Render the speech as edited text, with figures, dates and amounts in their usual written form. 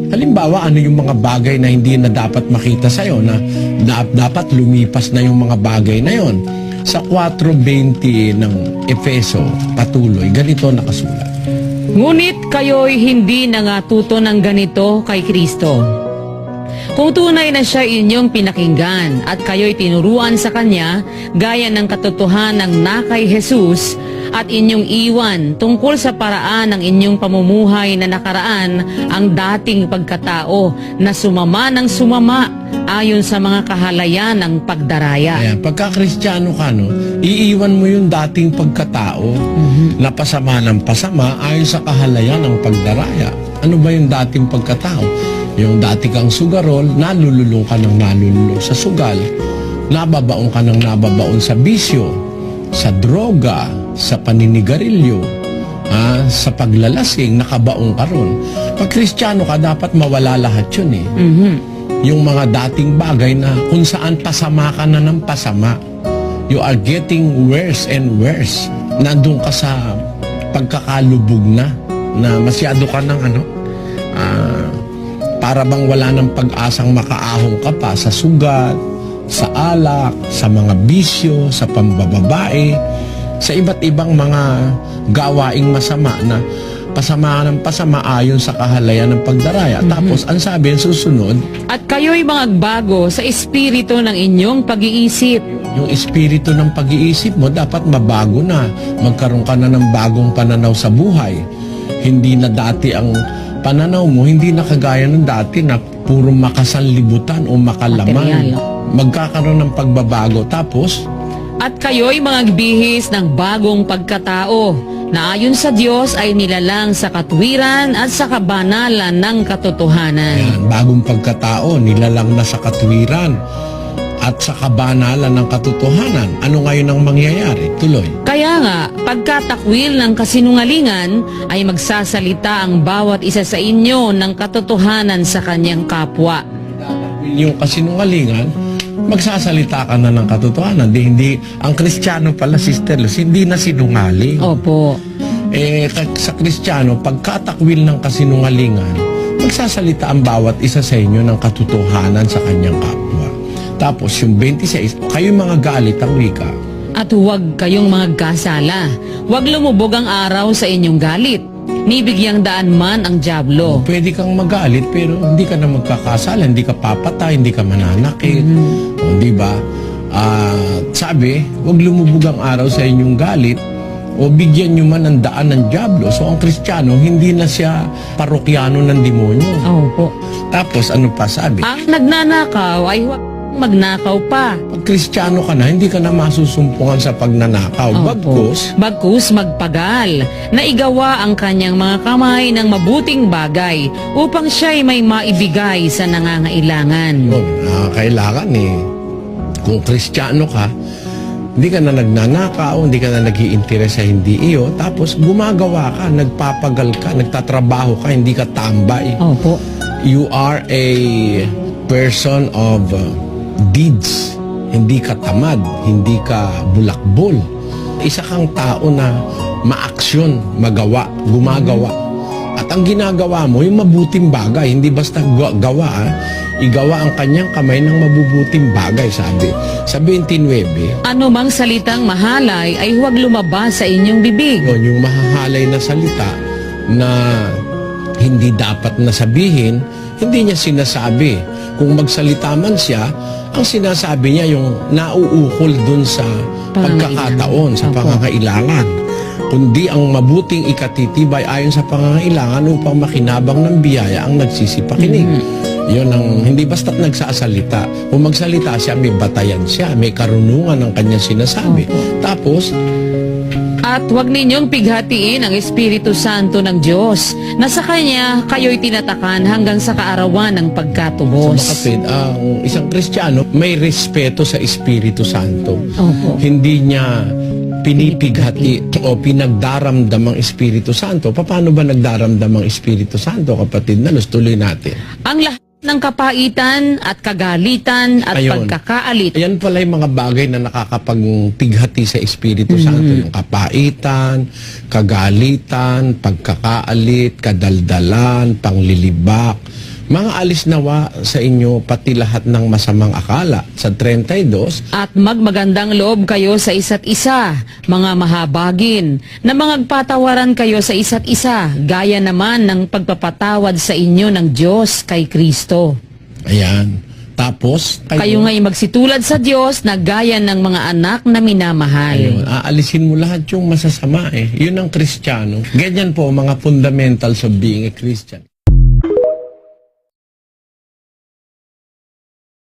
Halimbawa, ano yung mga bagay na hindi na dapat makita sa'yo, na dapat lumipas na yung mga bagay na yon. Sa 4:20 ng Efeso, patuloy, ganito nakasulat. Ngunit kayo'y hindi nangatuto ng ganito kay Kristo. Kung tunay na siya inyong pinakinggan at kayo'y tinuruan sa Kanya, gaya ng katotohanan na kay Jesus, at inyong iwan tungkol sa paraan ng inyong pamumuhay na nakaraan ang dating pagkatao na sumama ng sumama ayon sa mga kahalayan ng pagdaraya. Ayan, pagka-Kristiyano ka, no, iiwan mo yung dating pagkatao na pasama ng pasama ayon sa kahalayan ng pagdaraya. Ano ba yung dating pagkatao? Yung dati kang sugarol, nalululong ka ng nalululong sa sugal, nababaon ka ng nababaon sa bisyo, sa droga, sa paninigarilyo, sa paglalasing, nakabaong ka ron. Pag Kristiyano ka, dapat mawala lahat yun eh. Yung mga dating bagay na kung saan pasama ka na ng pasama. You are getting worse and worse. Nandun ka sa pagkakalubog na masyado ka ng para bang wala ng pag-asang makaahong ka pa sa sugat, sa alak, sa mga bisyo, sa pambababae, sa iba't ibang mga gawaing masama na pasama ng pasama ayon sa kahalayan ng pagdaraya. Tapos, ang sabi, ang susunod, at kayo'y magbago sa espiritu ng inyong pag-iisip. yung espiritu ng pag-iisip mo dapat mabago na. Magkaroon ka na ng bagong pananaw sa buhay. Hindi na dati ang pananaw mo, hindi na kagaya ng dati na puro makasanlibutan o makalaman. Material, no? Magkakaroon ng pagbabago. Tapos, At kayo'y magbihis ng bagong pagkatao, na ayon sa Diyos ay nilalang sa katwiran at sa kabanalan ng katotohanan. ayan, bagong pagkatao, nilalang na sa katwiran at sa kabanalan ng katotohanan. Ano ngayon ang mangyayari? Tuloy. Kaya nga, pagkatakwil ng kasinungalingan, ay magsasalita ang bawat isa sa inyo ng katotohanan sa kanyang kapwa. Yung kasinungalingan, magsasalita ka na ng katotohanan. Hindi, ang Kristiyano pala, Sister Luz, hindi na sinungaling. Opo. Sa Kristiyano, pagkatakwil ng kasinungalingan, magsasalita ang bawat isa sa inyo ng katotohanan sa kanyang kapwa. Tapos yung 26, kayo mga galit ang wika. At huwag kayong magkasala. Huwag lumubog ang araw sa inyong galit. Nibigyang daan man ang dyablo. Pwede kang magalit pero hindi ka na magkakasala, hindi ka papatay, hindi ka mananakit. O, di ba? Sabi, huwag lumubog ang araw sa inyong galit o bigyan nyo man ng daan ng dyablo. So ang Kristiyano, hindi na siya parokyano ng demonyo. Opo. Tapos ano pa sabi? Ang nagnanakaw ay huwag magnakaw pa. Pag Kristiyano ka na, hindi ka na masusumpungan sa pagnanakaw. Opo. Bagkus magpagal, na igawa ang kanyang mga kamay ng mabuting bagay upang siya'y may maibigay sa nangangailangan. Yun, kailangan kung Kristiyano ka, hindi ka na nagnanakaw, hindi ka na nag-iinteres sa hindi iyo, tapos gumagawa ka, nagpapagal ka, nagtatrabaho ka, hindi ka tambay. Opo. You are a person of deeds. Hindi ka tamad, hindi ka bulakbol. Isa kang tao na maaksyon, magawa, gumagawa. At ang ginagawa mo, yung mabuting bagay, hindi basta gawa, igawa ang kanyang kamay ng mabubuting bagay, sabi. Sa 29, Ano mang salitang mahalay ay huwag lumabas sa inyong bibig. yun, yung mahahalay na salita na hindi dapat na sabihin, hindi niya sinasabi. Kung magsalita man siya, ang sinasabi niya yung nauukol dun sa pagkakataon, sa pangangailangan. Kundi ang mabuting ikatitibay ayon sa pangangailangan upang makinabang ng biyaya ang nagsisipakinig. Yun ang hindi basta't nagsasalita. Kung magsalita siya, may batayan siya, may karunungan ang kanyang sinasabi. Tapos, At huwag ninyong pighatiin ang Espiritu Santo ng Diyos, na sa Kanya kayo'y tinatakan hanggang sa kaarawan ng sa pagkatubos. makapid, ang isang Kristiyano may respeto sa Espiritu Santo. Opo. Hindi niya pinipighati o pinagdaramdam ang Espiritu Santo. Paano ba nagdaramdam ang Espiritu Santo, kapatid na Luz? Tuloy natin. Ang lahat ng kapaitan at kagalitan at Ayun. pagkakaalit. Ayan pala yung mga bagay na nakakapagpighati sa Espiritu Santo. Yung kapaitan, kagalitan, pagkakaalit, kadaldalan, panglilibak, Mga nawa sa inyo pati lahat ng masamang akala. Sa 32, At magmagandang loob kayo sa isa't isa, mga mahabagin, na mangagpatawaran kayo sa isa't isa, gaya naman ng pagpapatawad sa inyo ng Diyos kay Kristo. ayan. Tapos, Kayo nga'y magsitulad sa Diyos na gaya ng mga anak na minamahal. ayun, aalisin mo lahat yung masasama eh. Yun ang Kristiyano. Ganyan po, mga fundamentals of being a Christian.